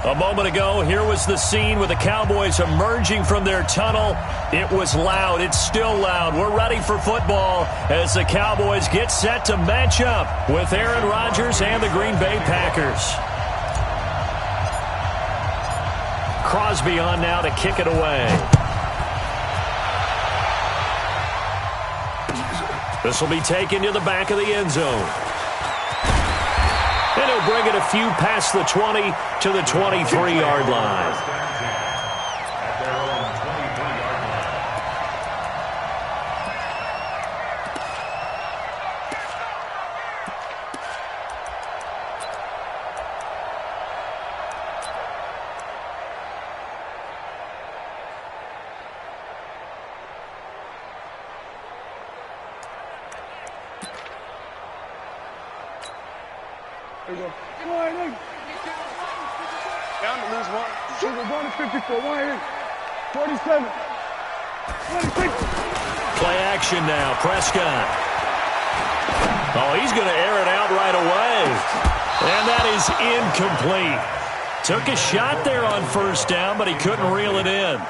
A moment ago, here was the scene with the Cowboys emerging from their tunnel. It was loud. It's still loud. We're ready for football as the Cowboys get set to match up with Aaron Rodgers and the Green Bay Packers. Crosby on now to kick it away. This will be taken to the back of the end zone. And he'll bring it a few past the 20 to the 23-yard line. There you go. Come on, look. Down to lose one. We're going to 54. 47. 26. Play action now. Prescott. Oh, he's going to air it out right away. And that is incomplete. Took a shot there on first down, but he couldn't reel it in.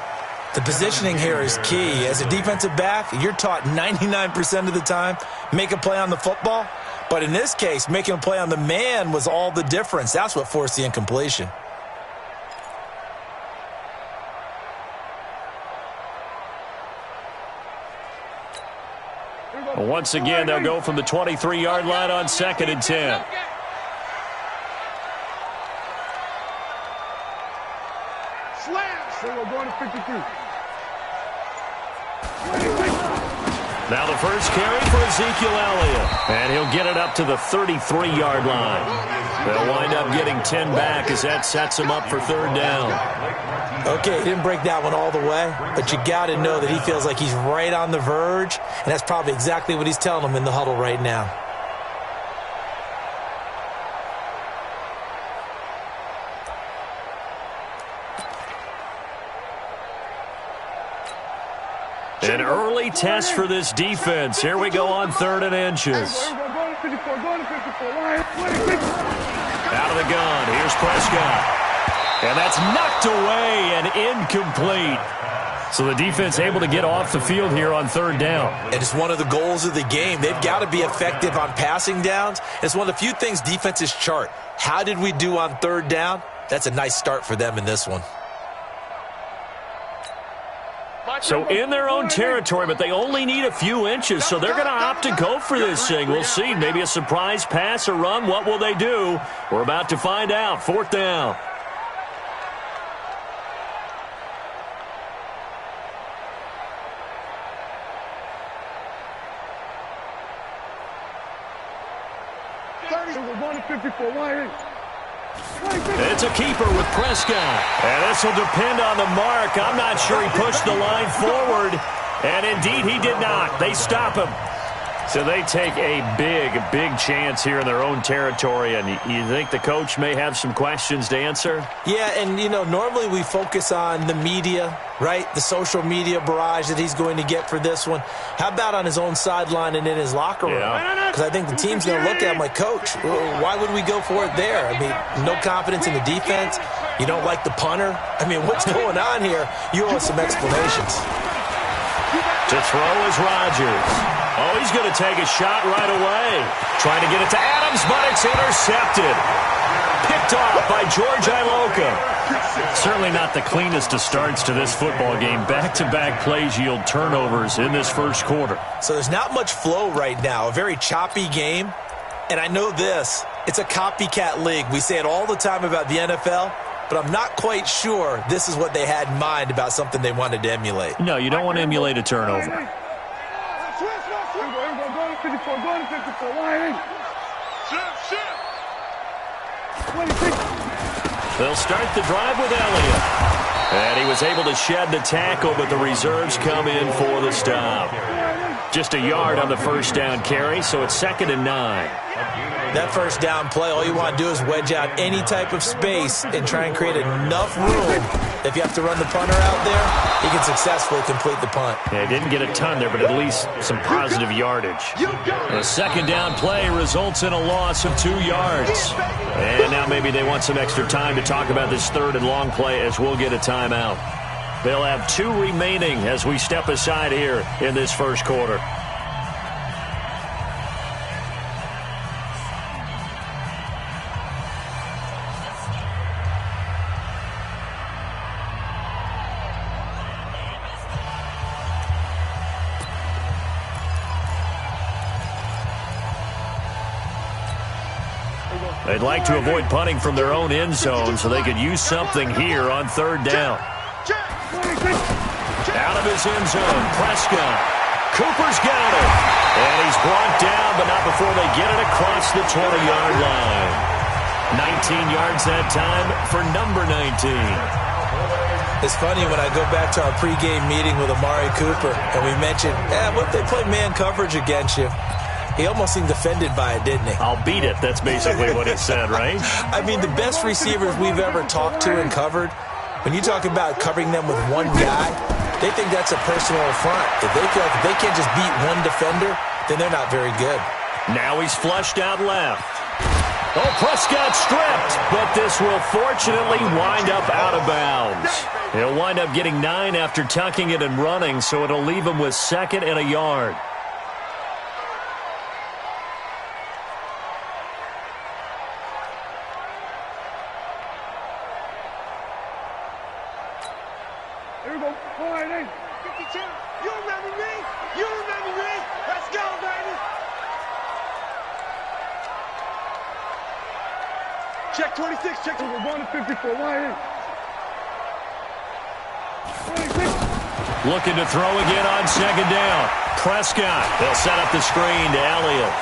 The positioning here is key. As a defensive back, you're taught 99% of the time, make a play on the football. But in this case, making a play on the man was all the difference. That's what forced the incompletion. Once again, they'll go from the 23-yard line on 2nd and 10. So we're going to 53. Now the first carry for Ezekiel Elliott. And he'll get it up to the 33-yard line. They'll wind up getting 10 back as that sets him up for 3rd down. Okay, he didn't break that one all the way, but you got to know that he feels like he's right on the verge, and that's probably exactly what he's telling them in the huddle right now. An early test for this defense. Here we go on 3rd and inches. Out of the gun. Here's Prescott. And that's knocked away and incomplete. So the defense able to get off the field here on 3rd down. And it's one of the goals of the game. They've got to be effective on passing downs. It's one of the few things defenses chart. How did we do on 3rd down? That's a nice start for them in this one. So in their own territory, but they only need a few inches, so they're going to opt to go for this thing. We'll see. Maybe a surprise pass or run. What will they do? We're about to find out. 4th down. We're going to 54. It's a keeper with Prescott. And this will depend on the mark. I'm not sure he pushed the line forward. And indeed, he did not. They stop him. So they take a big chance here in their own territory. And you think the coach may have some questions to answer? Yeah, and, you know, normally we focus on the media, right? The social media barrage that he's going to get for this one. How about on his own sideline and in his locker room? Because I think the team's going to look at him like, Coach, why would we go for it there? I mean, no confidence in the defense. You don't like the punter. I mean, what's going on here? You owe us some explanations. To throw is Rodgers. Oh, he's going to take a shot right away. Trying to get it to Adams, but it's intercepted. Picked off by George Iloka. Certainly not the cleanest of starts to this football game. Back-to-back plays yield turnovers in this first quarter. So there's not much flow right now. A very choppy game. And I know this. It's a copycat league. We say it all the time about the NFL. But I'm not quite sure this is what they had in mind about something they wanted to emulate. No, you don't want to emulate a turnover. They'll start the drive with Elliott. And he was able to shed the tackle, but the reserves come in for the stop. Just a yard on the first down carry, so it's 2nd and 9. That first down play, all you want to do is wedge out any type of space and try and create enough room. If you have to run the punter out there, he can successfully complete the punt. Yeah, he didn't get a ton there, but at least some positive yardage. The second down play results in a loss of 2 yards. And now maybe they want some extra time to talk about this 3rd and long play as we'll get a timeout. They'll have 2 remaining as we step aside here in this first quarter. They'd like to avoid punting from their own end zone so they could use something here on 3rd down. Out of his end zone, Prescott. Cooper's got it. And he's brought down, but not before they get it across the 20-yard line. 19 yards that time for number 19. It's funny when I go back to our pregame meeting with Amari Cooper, and we mentioned, what if they play man coverage against you? He almost seemed offended by it, didn't he? I'll beat it. That's basically what he said, right? I mean, the best receivers we've ever talked to and covered, when you talk about covering them with one guy, they think that's a personal affront. If they feel like if they can't just beat one defender, then they're not very good. Now he's flushed out left. Oh, Prescott stripped, but this will fortunately wind up out of bounds. He'll wind up getting 9 after tucking it and running, so it'll leave him with 2nd and a yard. Here we go. 52. You remember me? You remember me? Let's go, baby. Check 26. Check. We're going to 54. 26. Looking to throw again on 2nd down. Prescott. They'll set up the screen to Elliott.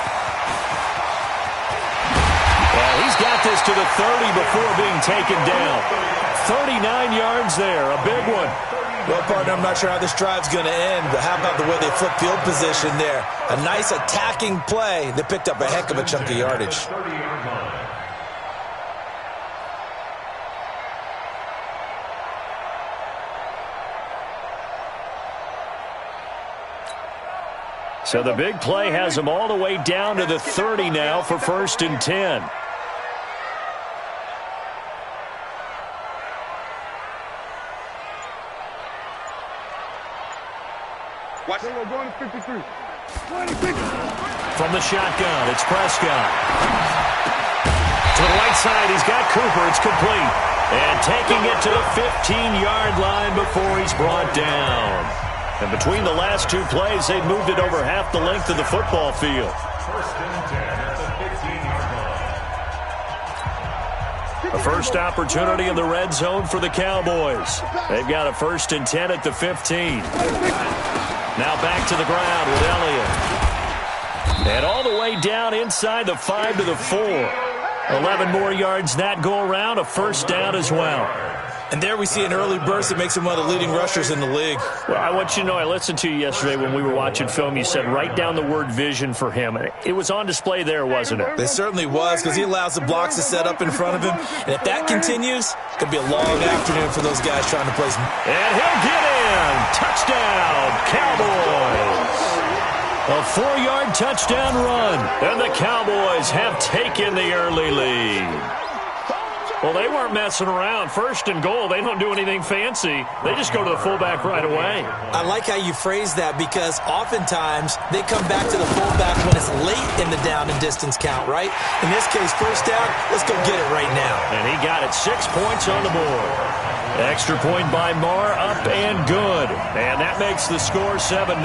Well, he's got this to the 30 before being taken down. 39 yards there. A big one. Well, partner, I'm not sure how this drive's going to end, but how about the way they flip field position there? A nice attacking play that picked up a heck of a chunk of yardage. So the big play has him all the way down to the 30 now for 1st and 10. Watch it. We're going to 53. 26. From the shotgun, it's Prescott. To the right side, he's got Cooper. It's complete. And taking it to the 15-yard line before he's brought down. And between the last 2 plays, they've moved it over half the length of the football field. 1st and 10 at the 15-yard line. A first opportunity in the red zone for the Cowboys. They've got a 1st and 10 at the 15. Now back to the ground with Elliott. And all the way down inside the 5 to the 4. 11 more yards that go around, a 1st down as well. And there we see an early burst that makes him one of the leading rushers in the league. Well, I want you to know, I listened to you yesterday when we were watching film. You said write down the word vision for him. It was on display there, wasn't it? It certainly was, because he allows the blocks to set up in front of him. And if that continues, it's going to be a long afternoon for those guys trying to play some. And he'll get in. Touchdown, Cowboys. A 4-yard touchdown run. And the Cowboys have taken the early lead. Well, they weren't messing around. 1st and goal, they don't do anything fancy. They just go to the fullback right away. I like how you phrase that, because oftentimes they come back to the fullback when it's late in the down and distance count, right? In this case, 1st down, let's go get it right now. And he got it. 6 points on the board. Extra point by Marr, up and good. And that makes the score 7-0.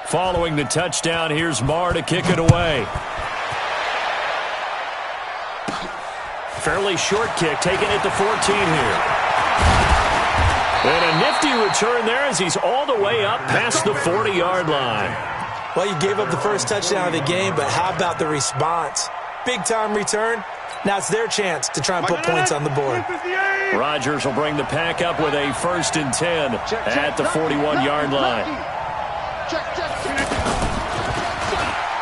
Following the touchdown, here's Marr to kick it away. Fairly short kick, taking it to 14 here. And a nifty return there as he's all the way up past the 40-yard line. Well, you gave up the first touchdown of the game, but how about the response? Big-time return. Now it's their chance to try and put points on the board. Rodgers will bring the pack up with a 1st and 10 at the 41-yard line.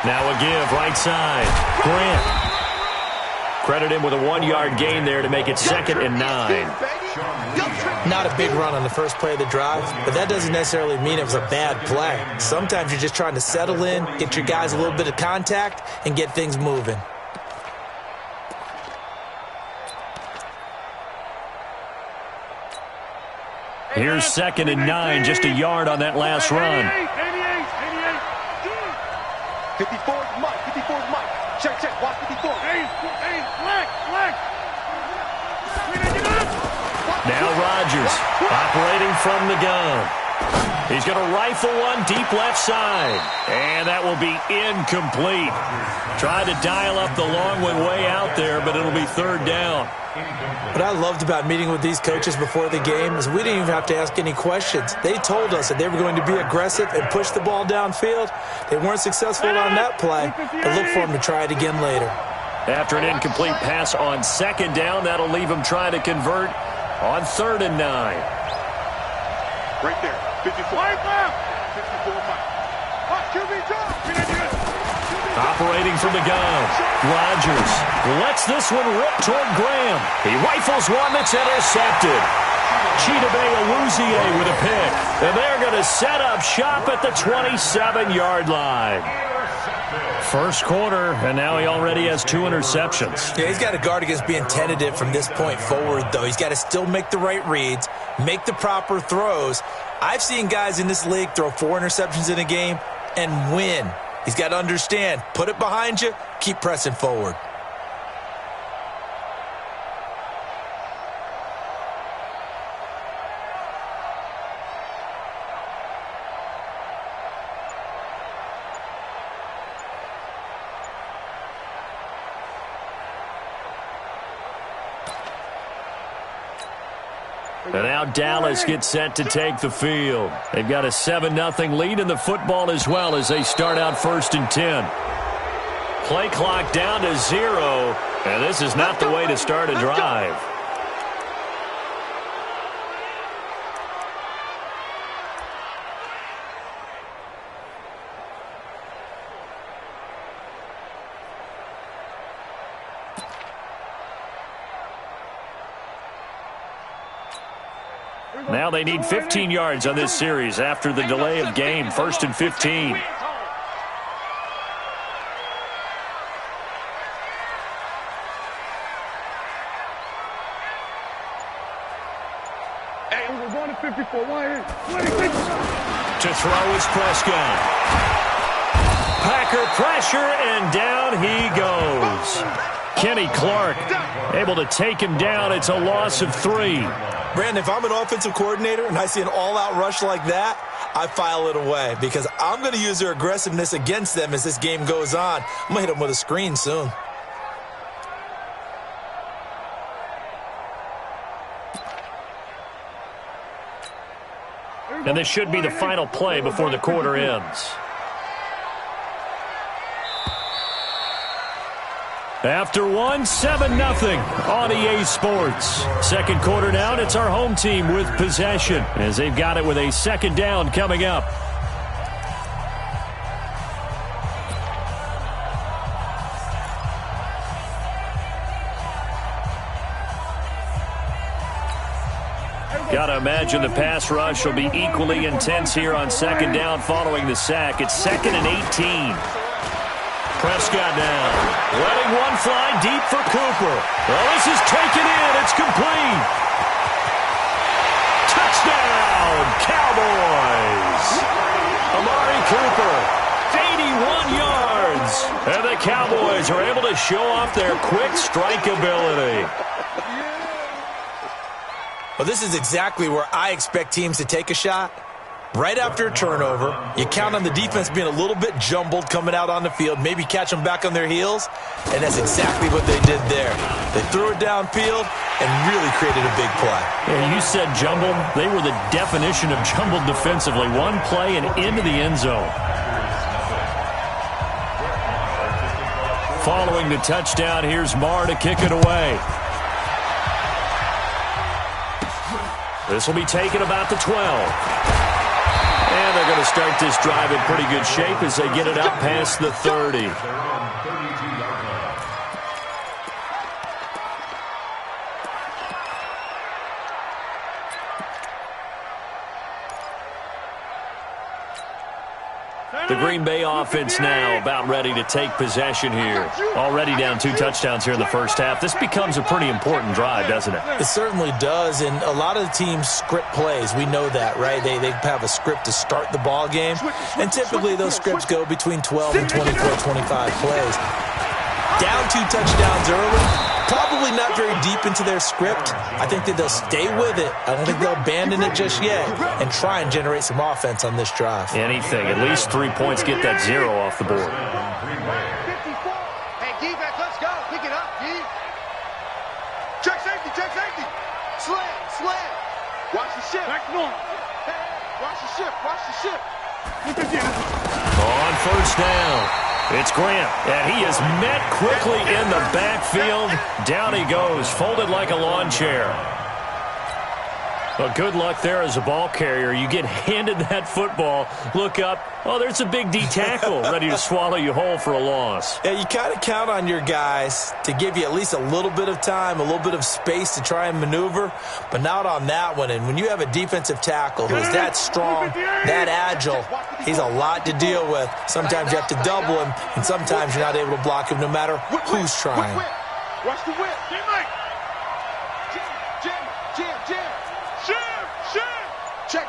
Now a give right side. Grant. Credit him with a 1-yard gain there to make it 2nd and 9. Not a big run on the first play of the drive, but that doesn't necessarily mean it was a bad play. Sometimes you're just trying to settle in, get your guys a little bit of contact, and get things moving. Here's 2nd and 9, just a yard on that last run. 54's Mike, 54's Mike. Check, watch 54. Now Rodgers operating from the gun. He's going to rifle one deep left side. And that will be incomplete. Tried to dial up the long one way out there, but it'll be 3rd down. What I loved about meeting with these coaches before the game is we didn't even have to ask any questions. They told us that they were going to be aggressive and push the ball downfield. They weren't successful on that play, but look for them to try it again later. After an incomplete pass on 2nd down, that'll leave them trying to convert on 3rd and 9. Right there, 54. Mike left. 54 Mike. QB drop. Operating from the gun. Rodgers lets this one rip toward Graham. He rifles one that's intercepted. Chidobe Awuzie with a pick. And they're going to set up shop at the 27-yard line. First quarter, and now he already has 2 interceptions. Yeah, he's got to guard against being tentative from this point forward, though. He's got to still make the right reads, make the proper throws. I've seen guys in this league throw 4 interceptions in a game and win. He's got to understand, put it behind you, keep pressing forward. And now Dallas gets set to take the field. They've got a 7-0 lead in the football as well as they start out 1st and 10. Play clock down to 0, and this is not the way to start a drive. Now they need 15 yards on this series after the delay of game. 1st and 15. Hey, we're going to 54. To throw is Prescott. Packer pressure, and down he goes. Kenny Clark able to take him down. It's a loss of 3. Brandon, if I'm an offensive coordinator and I see an all-out rush like that, I file it away because I'm going to use their aggressiveness against them as this game goes on. I'm going to hit them with a screen soon. And this should be the final play before the quarter ends. After 7-0 on EA Sports. Second quarter now, and it's our home team with possession as they've got it with a 2nd down coming up. Got to imagine the pass rush will be equally intense here on 2nd down following the sack. It's 2nd and 18. Prescott now, letting one fly deep for Cooper. Well, this is taken in. It's complete. Touchdown, Cowboys. Amari Cooper, 81 yards. And the Cowboys are able to show off their quick strike ability. Well, this is exactly where I expect teams to take a shot. right after a turnover. You count on the defense being a little bit jumbled coming out on the field, maybe catch them back on their heels, and that's exactly what they did there. They threw it downfield and really created a big play. Yeah, you said jumbled. They were the definition of jumbled defensively. One play and into the end zone. Following the touchdown, here's Marr to kick it away. This will be taken about the 12. And they're going to start this drive in pretty good shape as they get it up past the 30. The Green Bay offense now about ready to take possession here. Already down 2 touchdowns here in the first half. This becomes a pretty important drive, doesn't it? It certainly does, and a lot of the teams script plays. We know that, right? They have a script to start the ball game, and typically those scripts go between 12 and 24, 25 plays. Down 2 touchdowns early. Probably not very deep into their script. I think that they'll stay with it. I don't think they'll abandon it just yet and try and generate some offense on this drive. Anything. At least 3 points, get that 0 off the board. 54. Hey, D-back, let's go. Pick it up, D. Check safety, check safety. Slam. Watch the ship. Back north. Watch the ship, watch the ship. On first down. It's Grant, and he is met quickly in the backfield. Down he goes, folded like a lawn chair. Well, good luck there as a ball carrier. You get handed that football, look up, oh, there's a big D tackle ready to swallow you whole for a loss. Yeah, you kind of count on your guys to give you at least a little bit of time, a little bit of space to try and maneuver, but not on that one. And when you have a defensive tackle who is that strong, that agile, he's a lot to deal with. Sometimes you have to double him, and sometimes you're not able to block him no matter who's trying. Watch the whip. Jam. Check.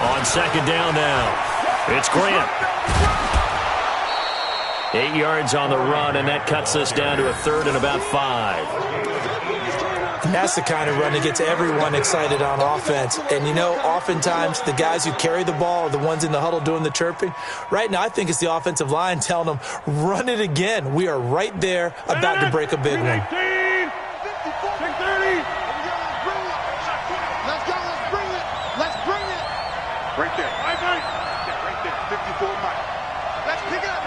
On second down now, it's Grant. 8 yards on the run, and that cuts us down to a 3rd and about 5. And that's the kind of run that gets everyone excited on offense. And, you know, oftentimes the guys who carry the ball are the ones in the huddle doing the chirping. Right now, I think it's the offensive line telling them, run it again. We are right there about to break a big one. Right there. Right there. 54 Mike. Let's pick it up.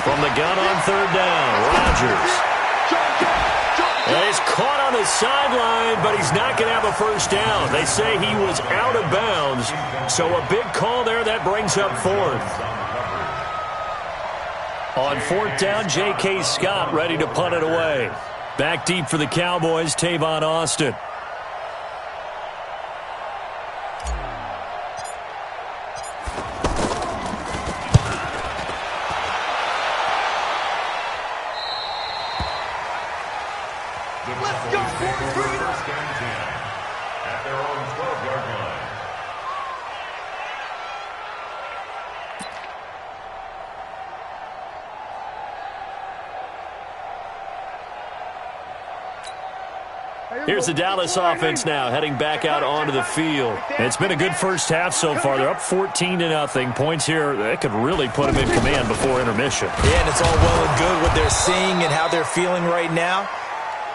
From the gun on 3rd down, Rodgers. And he's caught on the sideline, but he's not going to have a first down. They say he was out of bounds, so a big call there that brings up 4th. On 4th down, J.K. Scott ready to punt it away. Back deep for the Cowboys, Tavon Austin. Here's the Dallas offense now, heading back out onto the field. It's been a good first half so far. They're up 14-0. Points here, that could really put them in command before intermission. Yeah, and it's all well and good what they're seeing and how they're feeling right now.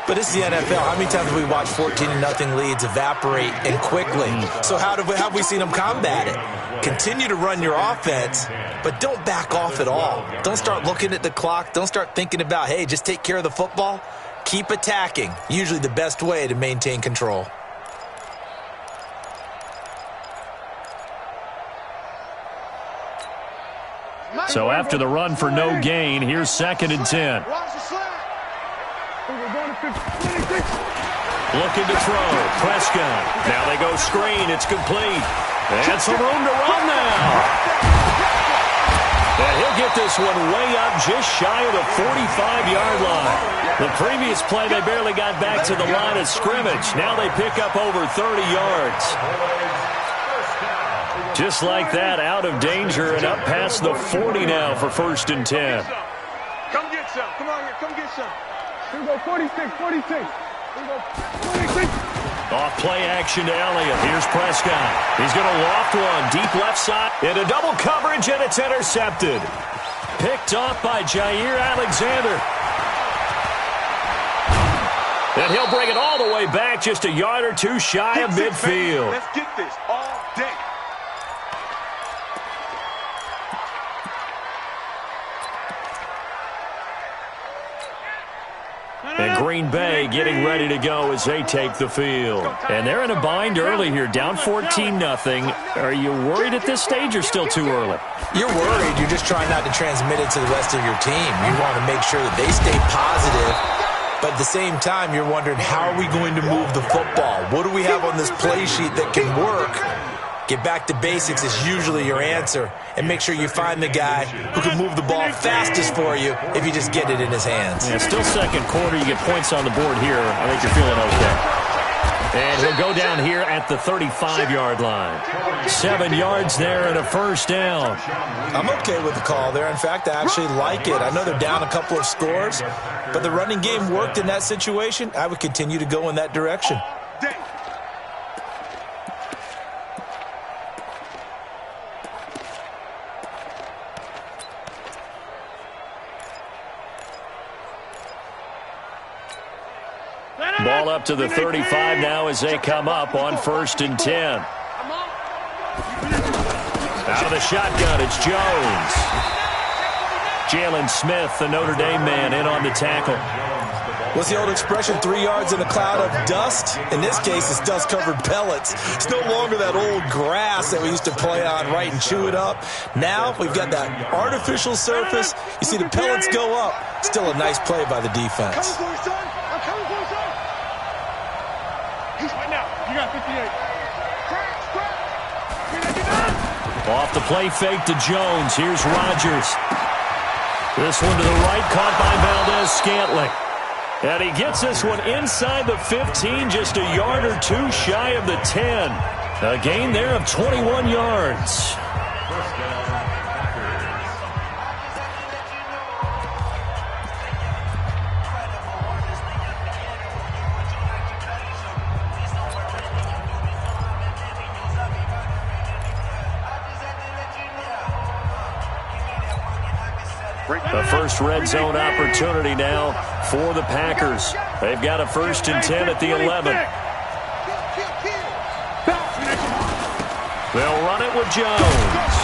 But it's the NFL. How many times have we watched 14-0 leads evaporate and quickly? So how have we seen them combat it? Continue to run your offense, but don't back off at all. Don't start looking at the clock. Don't start thinking about, hey, just take care of the football. Keep attacking. Usually the best way to maintain control. So after the run for no gain, here's 2nd and 10. Looking to throw. Prescott. Now they go screen. It's complete. And some room to run now. And he'll get this one way up just shy of the 45-yard line. The previous play, they barely got back to the line of scrimmage. Now they pick up over 30 yards. Just like that, out of danger and up past the 40 now for 1st and 10. Come get some. Come on here. Come get some. Here we go. 46. Here we go. 46. Off play action to Elliott. Here's Prescott. He's going to loft one deep left side. Into double coverage, and it's intercepted. Picked off by Jair Alexander. And he'll bring it all the way back, just a yard or two shy of midfield. Let's get this all day. And Green Bay getting ready to go as they take the field. And they're in a bind early here, down 14-0. Are you worried at this stage or still too early? You're worried. You're just trying not to transmit it to the rest of your team. You want to make sure that they stay positive. But at the same time, you're wondering, how are we going to move the football? What do we have on this play sheet that can work? Get back to basics is usually your answer. And make sure you find the guy who can move the ball fastest for you if you just get it in his hands. Yeah, still second quarter. You get points on the board here. I think you're feeling okay. And he'll go down here at the 35-yard line. 7 yards there and a first down. I'm okay with the call there. In fact, I actually like it. I know they're down a couple of scores, but the running game worked in that situation. I would continue to go in that direction. Ball up to the 35 now as they come up on 1st and 10. Out of the shotgun, it's Jones. Jalen Smith, the Notre Dame man, in on the tackle. What's the old expression, 3 yards in a cloud of dust? In this case, it's dust-covered pellets. It's no longer that old grass that we used to play on, right, and chew it up. Now we've got that artificial surface. You see the pellets go up. Still a nice play by the defense. Off the play fake to Jones. Here's Rodgers. This one to the right, caught by Valdez-Scantling. And he gets this one inside the 15, just a yard or two shy of the 10. A gain there of 21 yards. The first red zone opportunity now for the Packers. They've got a 1st and 10 at the 11. They'll run it with Jones.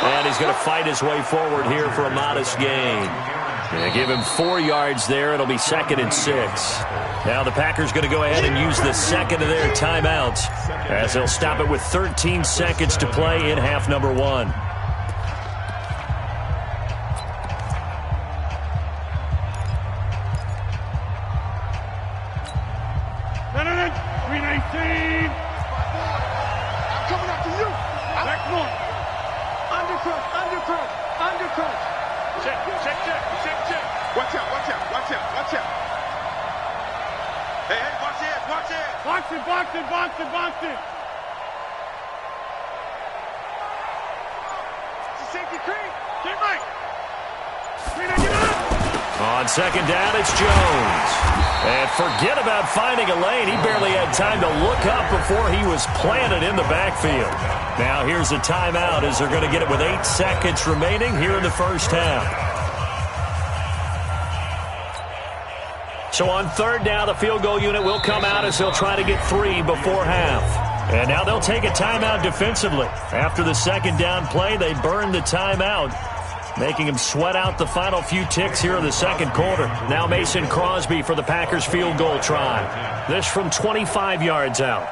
And he's going to fight his way forward here for a modest gain. They give him 4 yards there. It'll be 2nd and 6. Now the Packers going to go ahead and use the second of their timeouts as they'll stop it with 13 seconds to play in half number 1. Box it. Safety cream. Get right. On second down, it's Jones. And forget about finding a lane. He barely had time to look up before he was planted in the backfield. Now here's a timeout as they're going to get it with 8 seconds remaining here in the first half. So on 3rd down, the field goal unit will come out as they'll try to get 3 before half. And now they'll take a timeout defensively. After the 2nd down play, they burned the timeout, making them sweat out the final few ticks here in the 2nd quarter. Now Mason Crosby for the Packers field goal try. This from 25 yards out.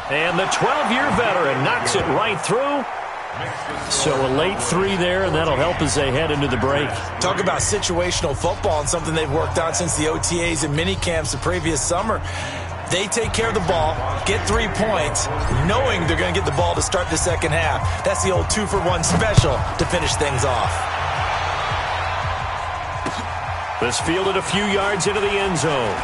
And the 12-year veteran knocks it right through. So a late 3 there, and that'll help as they head into the break. Talk about situational football and something they've worked on since the OTAs and mini camps the previous summer. They take care of the ball, get 3 points, knowing they're going to get the ball to start the second half. That's the old 2-for-1 special to finish things off. This fielded a few yards into the end zone.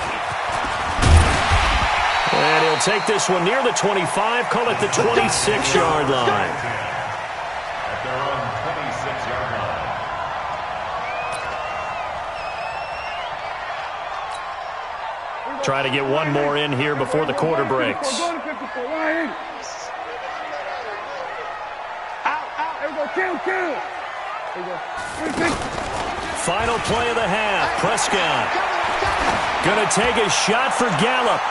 And he'll take this one near the 25, call it the 26-yard line. Try to get one more in here before the quarter breaks. Final play of the half. Prescott going to take a shot for Gallup.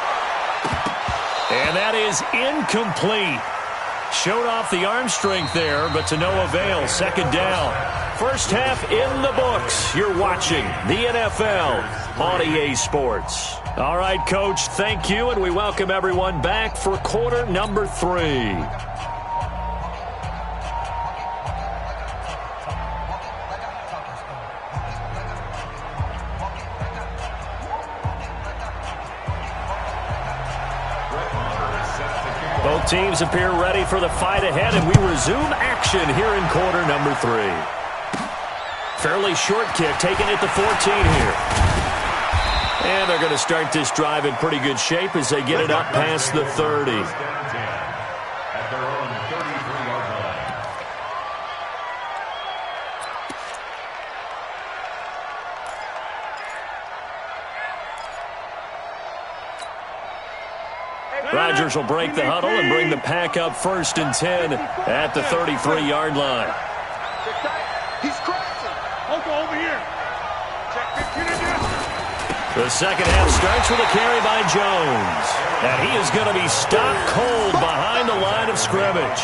And that is incomplete. Showed off the arm strength there, but to no avail. Second down. First half in the books. You're watching the NFL on EA Sports. All right, Coach, thank you, and we welcome everyone back for quarter number 3. Both teams appear ready for the fight ahead, and we resume action here in quarter number 3. Fairly short kick, taken at the 14 here. And they're going to start this drive in pretty good shape as they get it up past the 30. Rodgers will break the huddle and bring the pack up 1st and 10 at the 33-yard line. He's crossing. Over here. The second half starts with a carry by Jones. And he is going to be stopped cold behind the line of scrimmage.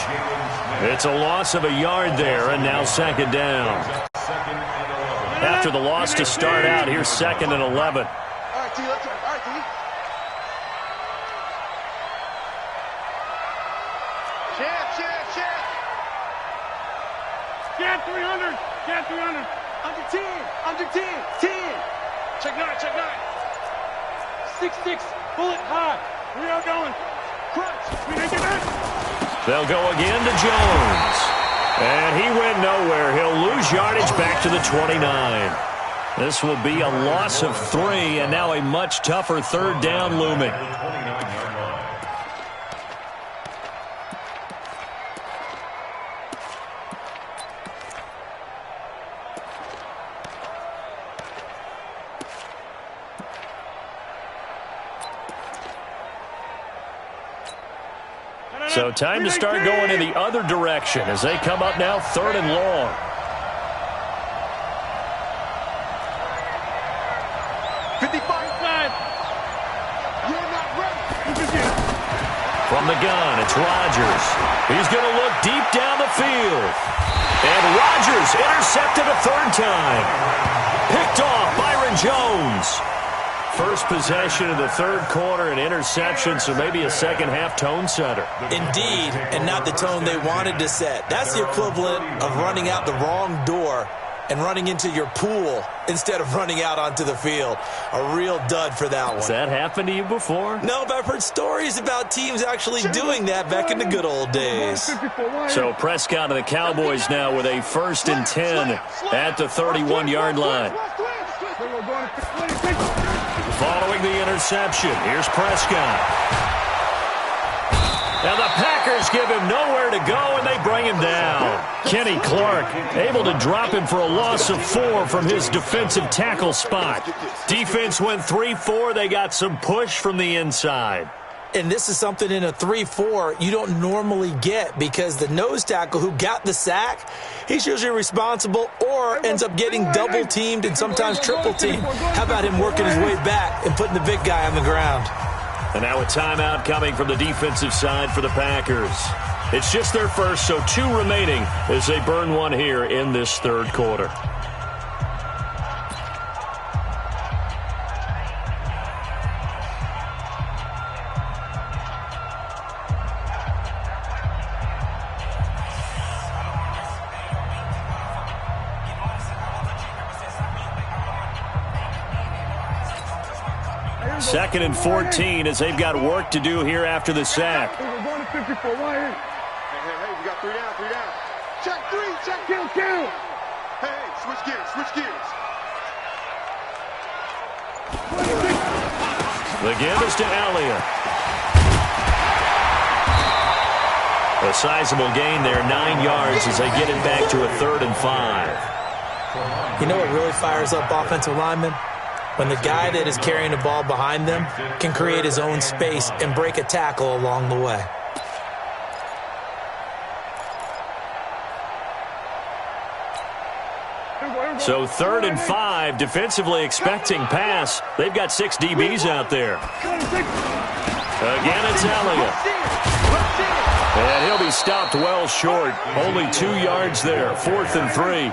It's a loss of a yard there, and now second down. After the loss to start out, here's 2nd and 11. All right, T, let's go. All right, T. Chad, 300. Chad, 300. Under 10. Under 10. 10. Check 9. Check 9. 6-6. Bullet high. We are going. Crunch. We didn't get back. They'll go again to Jones. And he went nowhere. He'll lose yardage back to the 29. This will be a loss of 3, and now a much tougher 3rd down looming. So time to start going in the other direction as they come up now 3rd and long. From the gun, it's Rodgers. He's going to look deep down the field. And Rodgers intercepted a 3rd time. Picked off Byron Jones. First possession of the 3rd quarter, an interception, so maybe a second-half tone setter. Indeed, and not the tone they wanted to set. That's the equivalent of running out the wrong door and running into your pool instead of running out onto the field. A real dud for that one. Has that happened to you before? No, but I've heard stories about teams actually doing that back in the good old days. So Prescott and the Cowboys now with a 1st and 10 at the 31-yard line. Following the interception, here's Prescott. Now the Packers give him nowhere to go, and they bring him down. Kenny Clark able to drop him for a loss of 4 from his defensive tackle spot. Defense went 3-4. They got some push from the inside. And this is something in a 3-4 you don't normally get because the nose tackle who got the sack, he's usually responsible or ends up getting double-teamed and sometimes triple-teamed. How about him working his way back and putting the big guy on the ground? And now a timeout coming from the defensive side for the Packers. It's just their first, so 2 remaining as they burn one here in this 3rd quarter. Second and 14 as they've got work to do here after the sack. Hey, we got 3 down, 3 down. Check 3, check, kill. Hey, switch gears. The give is to Elliott. A sizable gain there, 9 yards as they get it back to a 3rd and 5. You know what really fires up offensive linemen? when the guy that is carrying the ball behind them can create his own space and break a tackle along the way. So 3rd and 5, defensively expecting pass. They've got 6 DBs out there. Again, it's Elliott. And he'll be stopped well short. Only 2 yards there, 4th and 3.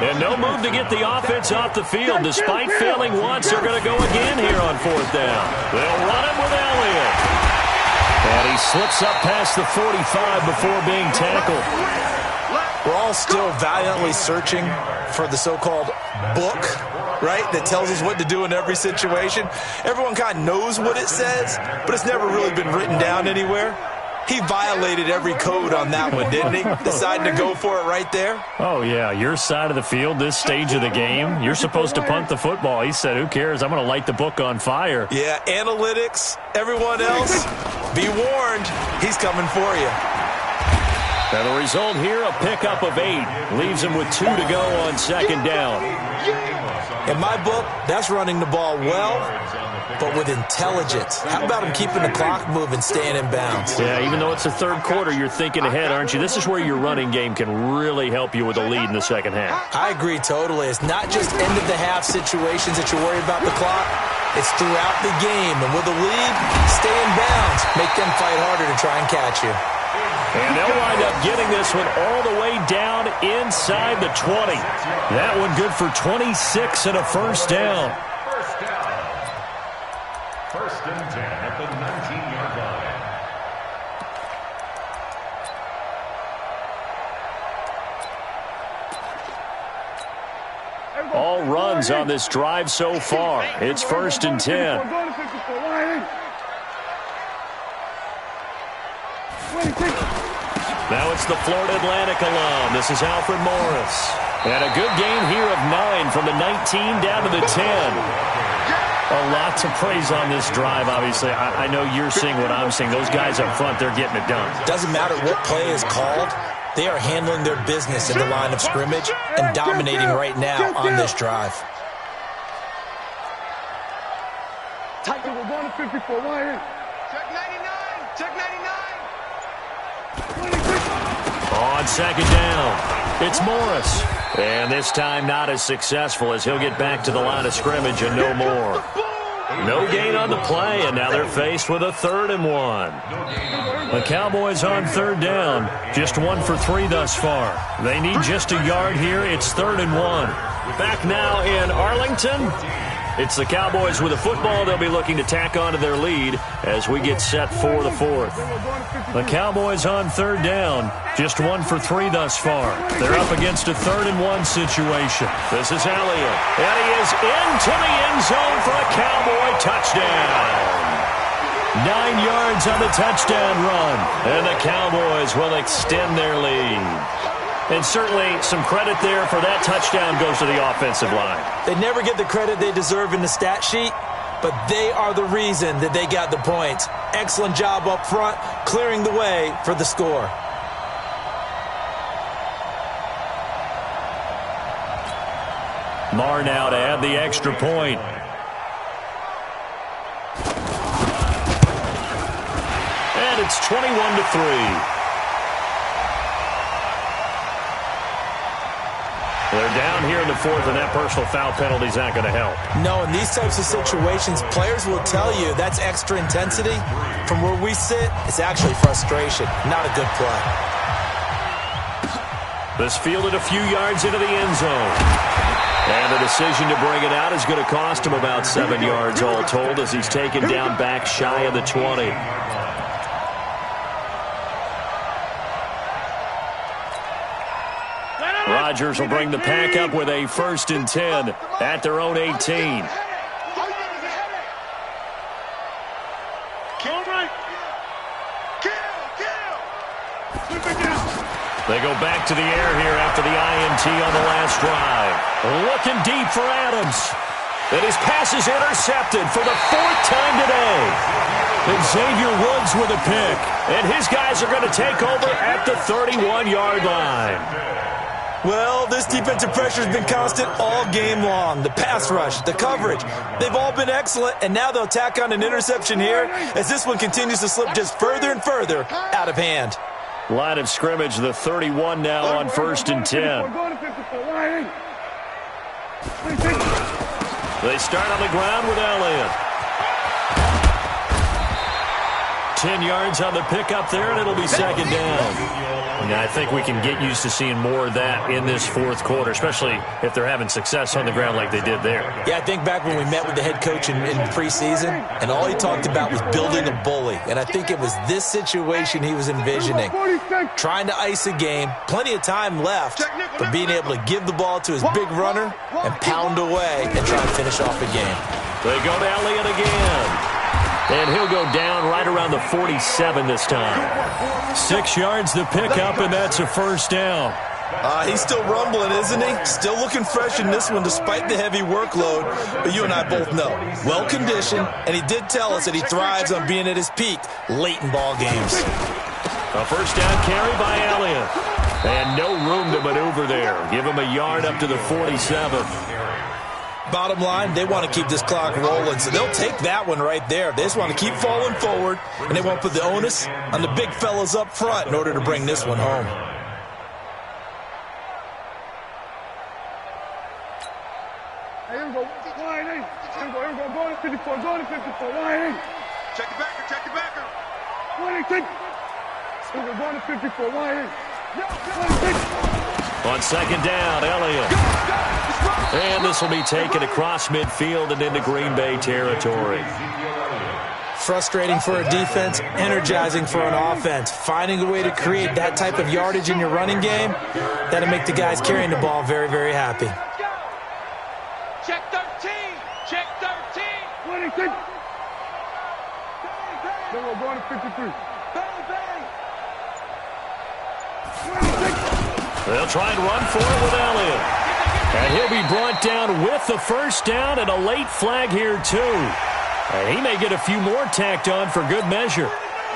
And no move to get the offense off the field. Despite failing once, they're going to go again here on 4th down. They'll run it with Elliott. And he slips up past the 45 before being tackled. We're all still valiantly searching for the so-called book, right, that tells us what to do in every situation. Everyone kind of knows what it says, but it's never really been written down anywhere. He violated every code on that one, didn't he? Deciding to go for it right there. Oh, yeah, your side of the field, this stage of the game, you're supposed to punt the football. He said, who cares? I'm going to light the book on fire. Yeah, analytics, everyone else, be warned, he's coming for you. And the result here, a pickup of 8. Leaves him with 2 to go on 2nd down. In my book, that's running the ball well, but with intelligence. How about him keeping the clock moving, staying in bounds? Yeah, even though it's the 3rd quarter, you're thinking ahead, aren't you? This is where your running game can really help you with a lead in the 2nd half. I agree totally. It's not just end-of-the-half situations that you're worried about the clock. It's throughout the game. And with a lead, stay in bounds. Make them fight harder to try and catch you. And they'll wind up getting this one all the way down inside the 20. That one good for 26 and a 1st down. 1st and 10 at the 19-yard line. All runs on this drive so far. It's 1st and 10. Now it's the Florida Atlantic alum. This is Alfred Morris. And a good game here of 9 from the 19 down to the 10. A lot to praise on this drive, obviously. I know you're seeing what I'm seeing. Those guys up front, they're getting it done. Doesn't matter what play is called. They are handling their business in the line of scrimmage and dominating right now on this drive. Titan, we're going to 54. Right here. Check 99. Check 99. On 2nd down, it's Morris. And this time not as successful as he'll get back to the line of scrimmage and no more. No gain on the play, and now they're faced with a 3rd and 1. The Cowboys on 3rd down, just 1 for 3 thus far. They need just a yard here. It's 3rd and 1. Back now in Arlington. It's the Cowboys with the football. They'll be looking to tack on to their lead as we get set for the 4th. The Cowboys on 3rd down, just 1 for 3 thus far. They're up against a 3rd and 1 situation. This is Elliott, and he is into the end zone for a Cowboy touchdown. 9 yards on the touchdown run, and the Cowboys will extend their lead. And certainly some credit there for that touchdown goes to the offensive line. They never get the credit they deserve in the stat sheet, but they are the reason that they got the points. Excellent job up front, clearing the way for the score. Marr now to add the extra point. And it's 21-3. They're down here in the 4th, and that personal foul penalty is not going to help. No, in these types of situations, players will tell you that's extra intensity. From where we sit, it's actually frustration, not a good play. This fielded a few yards into the end zone. And the decision to bring it out is going to cost him about 7 yards all told as he's taken down back shy of the 20. Rodgers will bring the pack up with a 1st and 10 at their own 18. They go back to the air here after the INT on the last drive. Looking deep for Adams. And his pass is intercepted for the 4th time today. And Xavier Woods with a pick. And his guys are going to take over at the 31-yard line. Well, this defensive pressure has been constant all game long. The pass rush, the coverage, they've all been excellent, and now they'll tack on an interception here as this one continues to slip just further and further out of hand. Line of scrimmage, the 31 now on 1st and 10. They start on the ground with Elliott. 10 yards on the pickup there, and it'll be 2nd down. Yeah, I think we can get used to seeing more of that in this 4th quarter, especially if they're having success on the ground like they did there. Yeah, I think back when we met with the head coach in preseason, and all he talked about was building a bully. And I think it was this situation he was envisioning. Trying to ice a game, plenty of time left, but being able to give the ball to his big runner and pound away and try and finish off the game. They go to Elliott again. And he'll go down right around the 47 this time. 6 yards the pickup, and that's a 1st down. He's still rumbling, isn't he? Still looking fresh in this one despite the heavy workload. But you and I both know, well-conditioned, and he did tell us that he thrives on being at his peak late in ball games. A 1st down carry by Elliott. And no room to maneuver there. Give him a yard up to the 47. Bottom line, they want to keep this clock rolling, so they'll take that one right there. They just want to keep falling forward, and they won't put the onus on the big fellas up front in order to bring this one home. Hey, here we go. Line in. Here we go. Here we go. Go to 54. Go to 54. Line in. Check the backer. Check the backer. 26. Here we go. Go to 54. Line in. 26. On 2nd down, Elliott. And this will be taken across midfield and into Green Bay territory. Frustrating for a defense, energizing for an offense. Finding a way to create that type of yardage in your running game, that'll make the guys carrying the ball very, very happy. Check 13. Check 13. 26. Then we're going to 53. They'll try and run for it with Elliott. And he'll be brought down with the 1st down and a late flag here, too. And he may get a few more tacked on for good measure.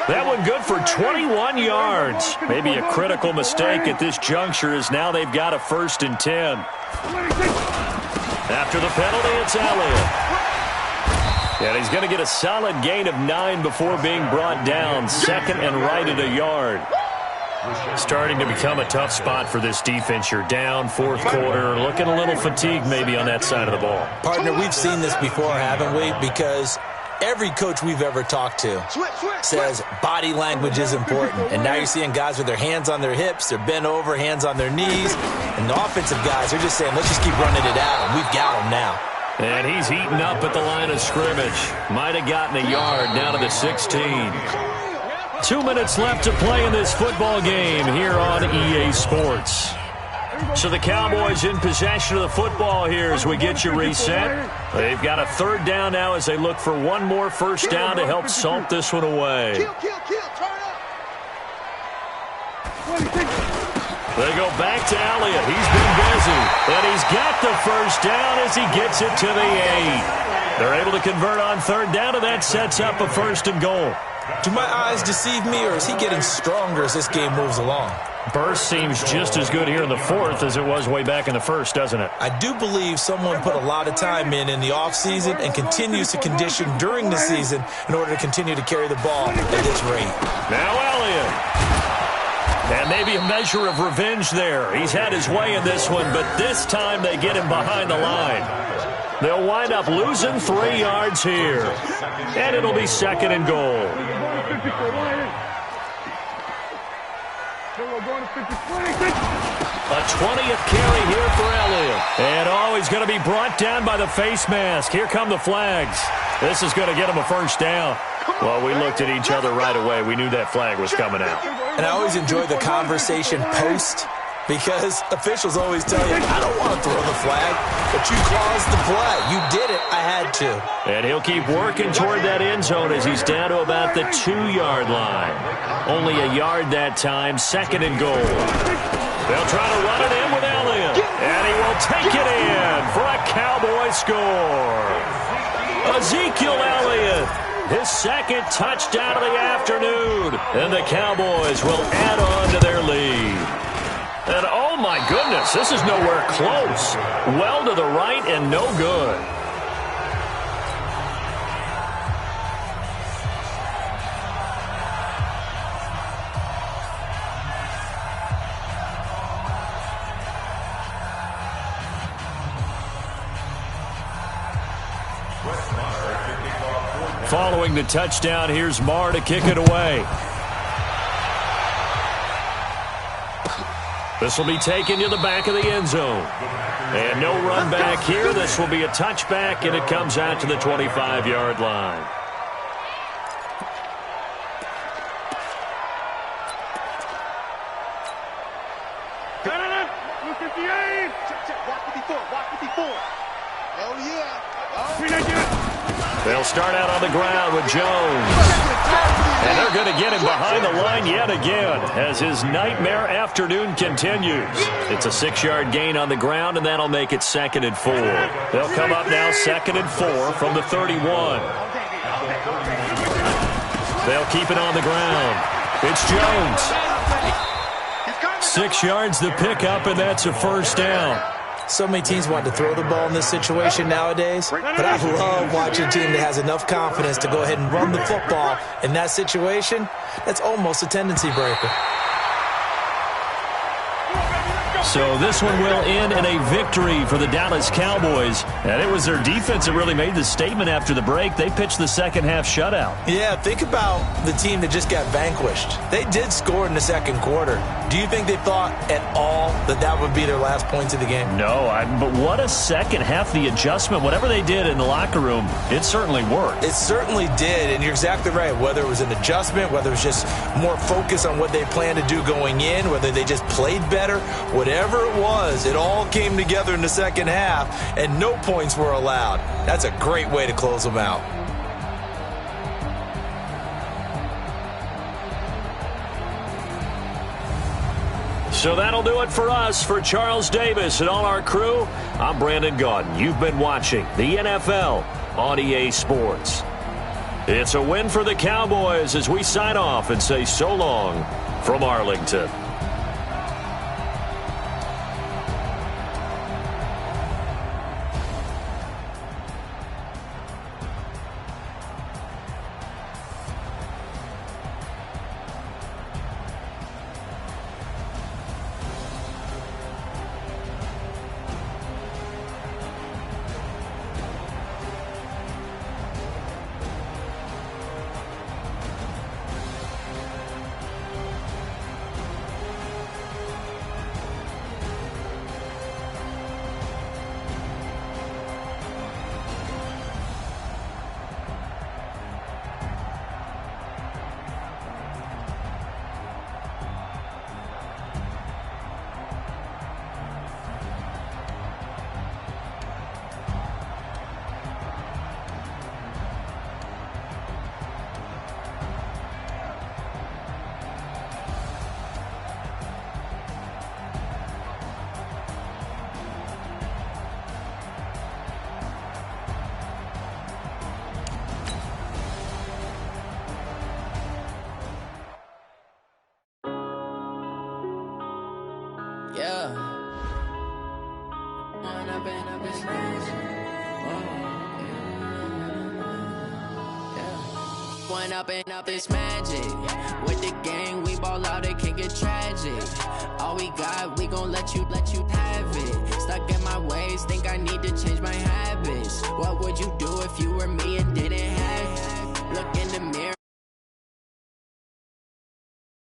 That one good for 21 yards. Maybe a critical mistake at this juncture as now they've got a 1st and 10. After the penalty, it's Elliott. And he's going to get a solid gain of 9 before being brought down. 2nd and right at a yard. Starting to become a tough spot for this defense. You're down 4th quarter, looking a little fatigued maybe on that side of the ball. Partner, we've seen this before, haven't we? Because every coach we've ever talked to says body language is important. And now you're seeing guys with their hands on their hips, they're bent over, hands on their knees. And the offensive guys are just saying, let's just keep running it at them. We've got them now. And he's heating up at the line of scrimmage. Might have gotten a yard down to the 16. 2 minutes left to play in this football game here on EA Sports. So the Cowboys in possession of the football here as we get you reset. They've got a 3rd down now as they look for one more 1st down to help salt this one away. They go back to Elliott. He's been busy. And he's got the 1st down as he gets it to the 8. They're able to convert on 3rd down, and that sets up a 1st and goal. Do my eyes deceive me, or is he getting stronger as this game moves along? Burst seems just as good here in the 4th as it was way back in the 1st, doesn't it? I do believe someone put a lot of time in the offseason and continues to condition during the season in order to continue to carry the ball at this rate. Now Elliott. And maybe a measure of revenge there. He's had his way in this one, but this time they get him behind the line. They'll wind up losing 3 yards here. And it'll be 2nd and goal. A 20th carry here for Elliott. And he's going to be brought down by the face mask. Here come the flags. This is going to get him a 1st down. Well, we looked at each other right away. We knew that flag was coming out. And I always enjoy the conversation post, because officials always tell you, I don't want to throw the flag, but you caused the play. You did it. I had to. And he'll keep working toward that end zone as he's down to about the 2-yard line. Only a yard that time, 2nd and goal. They'll try to run it in with Elliott. And he will take it in for a Cowboy score. Ezekiel Elliott, his 2nd touchdown of the afternoon. And the Cowboys will add on to their lead. And my goodness, this is nowhere close. Well to the right and no good. Following the touchdown, here's Marr to kick it away. This will be taken to the back of the end zone. And no run back here. This will be a touchback, and it comes out to the 25-yard line. They'll start out on the ground with Jones. And they're going to get him behind the line yet again as his nightmare afternoon continues. It's a 6-yard gain on the ground, and that'll make it 2nd and 4. They'll come up now 2nd and 4 from the 31. They'll keep it on the ground. It's Jones. 6 yards the pickup, and that's a first down. So many teams want to throw the ball in this situation nowadays, but I love watching a team that has enough confidence to go ahead and run the football. In that situation, that's almost a tendency breaker. So this one will end in a victory for the Dallas Cowboys. And it was their defense that really made the statement after the break. They pitched the second-half shutout. Yeah, think about the team that just got vanquished. They did score in the second quarter. Do you think they thought at all that that would be their last points of the game? No, but what a second half. The adjustment, whatever they did in the locker room, it certainly worked. It certainly did, and you're exactly right. Whether it was an adjustment, whether it was just more focus on what they planned to do going in, whether they just played better, whatever it was, it all came together in the second half, and no points were allowed. That's a great way to close them out. So that'll do it for us. For Charles Davis and all our crew, I'm Brandon Gaudin. You've been watching the NFL on EA Sports. It's a win for the Cowboys as we sign off and say so long from Arlington. Up this magic with the gang, we ball out, it can get tragic. All we got, we gon' let you have it. Stuck in my ways, think I need to change my habits. What would you do if you were me?